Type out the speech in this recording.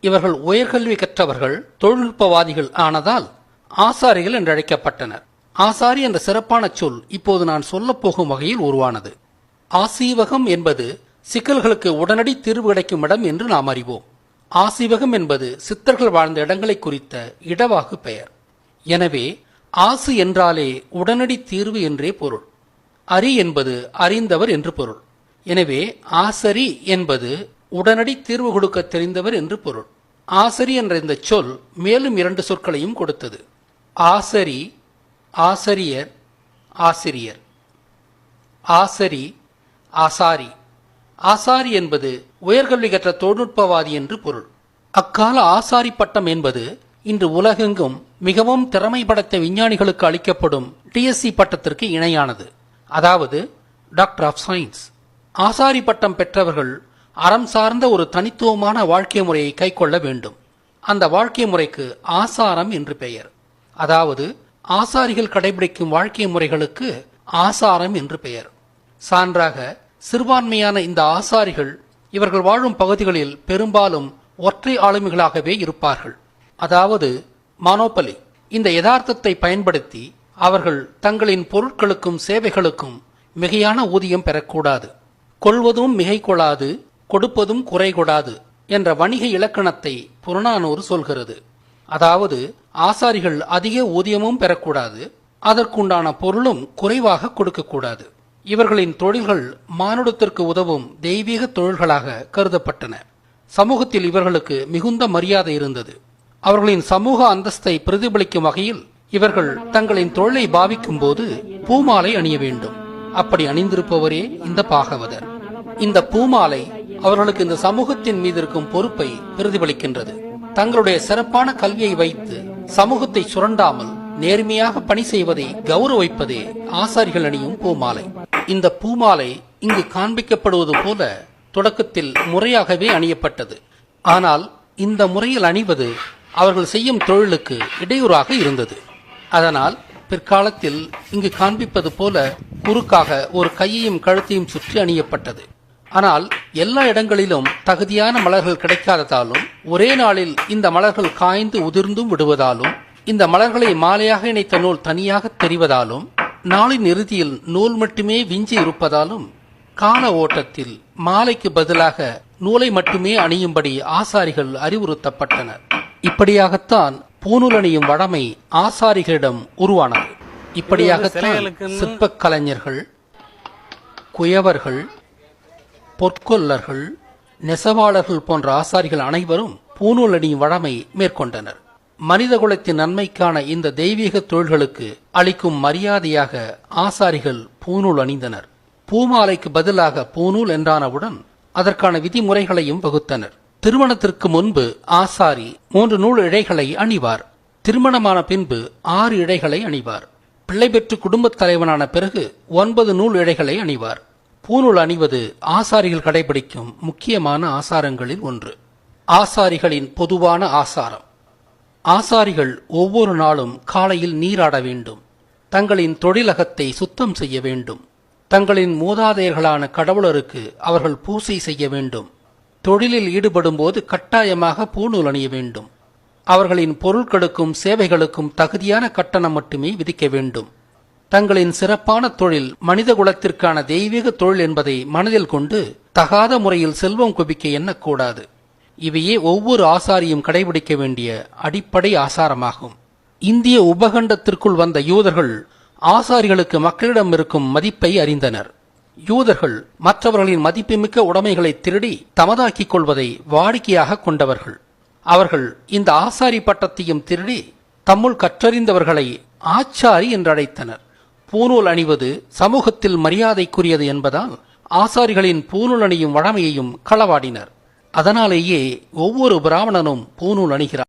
இவர்கள் உயர்கல்வி கற்றவர்கள், தொழில்நுட்பவாதிகள் ஆனதால் ஆசாரிகள் என்று அழைக்கப்பட்டனர். ஆசாரி என்ற சிறப்பான சொல் இப்போது நான் சொல்லப்போகும் வகையில் உருவானது. ஆசீவகம் என்பது சிக்கல்களுக்கு உடனடி தீர்வு கிடைக்கும் இடம் என்று நாம் அறிவோம். ஆசீவகம் என்பது சித்தர்கள் வாழ்ந்த இடங்களை குறித்த இடவாகு பெயர். எனவே ஆசு என்றாலே உடனடி தீர்வு என்றே பொருள். அரி என்பது அறிந்தவர் என்று பொருள். எனவே ஆசரி என்பது உடனடி தீர்வு கொடுக்க தெரிந்தவர் என்று பொருள். ஆசரி என்ற இந்த சொல் மேலும் 2 சொற்களையும் கொடுத்தது. ஆசரி, ஆசிரியர், ஆசிரியர். ஆசரி, ஆசாரி. ஆசாரி என்பது உயர்கல்வி கற்ற தொழில்நுட்பவாதி என்று பொருள். அக்கால ஆசாரி பட்டம் என்பது இன்று உலகெங்கும் மிகவும் திறமை படைத்த விஞ்ஞானிகளுக்கு அளிக்கப்படும் டிஎஸ்சி பட்டத்திற்கு இணையானது, அதாவது டாக்டர் ஆஃப் சயின்ஸ். ஆசாரி பட்டம் பெற்றவர்கள் அறம் சார்ந்த ஒரு தனித்துவமான வாழ்க்கை முறையை கைக்கொள்ள வேண்டும். அந்த வாழ்க்கை முறைக்கு ஆசாரம் என்று பெயர். அதாவது ஆசாரிகள் கடைபிடிக்கும் வாழ்க்கை முறைகளுக்கு ஆசாரம் என்று பெயர். சான்றாக சிறுபான்மையான இந்த ஆசாரிகள் இவர்கள் வாழும் பகுதிகளில் பெரும்பாலும் ஒற்றை ஆளுமைகளாகவே இருப்பார்கள், அதாவது மானோபலி. இந்த யதார்த்தத்தை பயன்படுத்தி அவர்கள் தங்களின் பொருட்களுக்கும் சேவைகளுக்கும் மிகையான ஊதியம் பெறக்கூடாது, கொள்வதும் மிகை கொள்ளாது, கொடுப்பதும் குறை கொடாது என்ற வணிக இலக்கணத்தை புறநானூறு சொல்கிறது. அதாவது ஆசாரிகள் அதிக ஊதியமும் பெறக்கூடாது, அதற்குண்டான பொருளும் குறைவாக கொடுக்கக்கூடாது. இவர்களின் தொழில்கள் மானுடத்திற்கு உதவும் தெய்வீக தொழில்களாக கருதப்பட்டன. சமூகத்தில் இவர்களுக்கு மிகுந்த மரியாதை இருந்தது. அவர்களின் சமூக அந்தஸ்தை பிரதிபலிக்கும் வகையில் இவர்கள் தங்களின் தொழிலை பாவிக்கும் போது பூமாலை அணிய வேண்டும். அப்படி அணிந்திருப்பவரே இந்த பாகவதர். இந்த பூமாலை அவர்களுக்கு இந்த சமூகத்தின் மீது இருக்கும் பொறுப்பை பிரதிபலிக்கின்றது. தங்களுடைய சிறப்பான கல்வியை வைத்து சமூகத்தை சுரண்டாமல் நேர்மையாக பணி செய்வதை கௌரவிப்பதே ஆசாரிகள் அணியும் பூமாலை. இந்த பூமாலை இங்கு காண்பிக்கப்படுவது போல தொடக்கத்தில் முறையாகவே அணியப்பட்டது. ஆனால் இந்த முறையில் அணிவது அவர்கள் செய்யும் தொழிலுக்கு இடையூறாக இருந்தது. அதனால் பிற்காலத்தில் இங்கு காண்பிப்பது போல குறுக்காக ஒரு கையையும் கழுத்தையும் சுற்றி அணியப்பட்டது. ஆனால் எல்லா இடங்களிலும் தகுதியான மலர்கள் கிடைக்காததாலும், ஒரே நாளில் இந்த மலர்கள் காய்ந்து உதிர்ந்தும் விடுவதாலும், இந்த மலர்களை மாலையாக இணைத்த நூல் தனியாக தெரிவதாலும், நாளின் இறுதியில் நூல் மட்டுமே விஞ்சி இருப்பதாலும் கால ஓட்டத்தில் மாலைக்கு பதிலாக நூலை மட்டுமே அணியும்படி ஆசாரிகள் அறிவுறுத்தப்பட்டனர். இப்படியாகத்தான் பூநூல் அணியும் வழமை ஆசாரிகளிடம் உருவானது. இப்படியாகத்தான் சிற்பக் கலைஞர்கள், குயவர்கள், பொற்கொல்லர்கள், நெசவாளர்கள் போன்ற ஆசாரிகள் அனைவரும் பூநூல் அணியும் வழமை மேற்கொண்டனர். மனித குலத்தின் நன்மைக்கான இந்த தெய்வீக தொழில்களுக்கு அளிக்கும் மரியாதையாக ஆசாரிகள் பூநூல் அணிந்தனர். பூமாலைக்கு பதிலாக பூநூல் என்றானவுடன் அதற்கான விதிமுறைகளையும் வகுத்தனர். திருமணத்திற்கு முன்பு ஆசாரி 3 நூல் இழைகளை அணிவார். திருமணமான பின்பு 6 இழைகளை அணிவார். பிள்ளை பெற்று குடும்பத் தலைவனான பிறகு 9 நூல் இழைகளை அணிவார். பூநூல் அணிவது ஆசாரிகள் கடைபிடிக்கும் முக்கியமான ஆசாரங்களில் ஒன்று. ஆசாரிகளின் பொதுவான ஆசாரம். ஆசாரிகள் ஒவ்வொரு நாளும் காலையில் நீராட வேண்டும். தங்களின் தொழிலகத்தை சுத்தம் செய்ய வேண்டும். தங்களின் மூதாதையர்களான கடவுளருக்கு அவர்கள் பூசை செய்ய வேண்டும். தொழிலில் ஈடுபடும் போது கட்டாயமாக பூநூல் அணிய வேண்டும். அவர்களின் பொருட்களுக்கும் சேவைகளுக்கும் தகுதியான கட்டணம் மட்டுமே விதிக்க வேண்டும். தங்களின் சிறப்பான தொழில் மனித குலத்திற்கான தெய்வீக தொழில் என்பதை மனதில் கொண்டு தகாத முறையில் செல்வம் குவிக்க எண்ணக்கூடாது. இவையே ஒவ்வொரு ஆசாரியும் கடைபிடிக்க வேண்டிய அடிப்படை ஆசாரமாகும். இந்திய உபகண்டத்திற்குள் வந்த யூதர்கள் ஆசாரிகளுக்கு மக்களிடம் இருக்கும் மதிப்பை அறிந்தனர். யூதர்கள் மற்றவர்களின் மதிப்புமிக்க உடைமைகளை திருடி தமதாக்கிக் கொள்வதை வாடிக்கையாக கொண்டவர்கள். அவர்கள் இந்த ஆசாரி பட்டத்தையும் திருடி தம்முள் கற்றறிந்தவர்களை ஆச்சாரி என்றழைத்தனர். பூநூல் அணிவது சமூகத்தில் மரியாதைக்குரியது என்பதால் ஆசாரிகளின் பூநூல் அணியும் வழமையையும் களவாடினர். அதனாலேயே ஒவ்வொரு பிராமணனும் பூநூல் அணிகிறார்.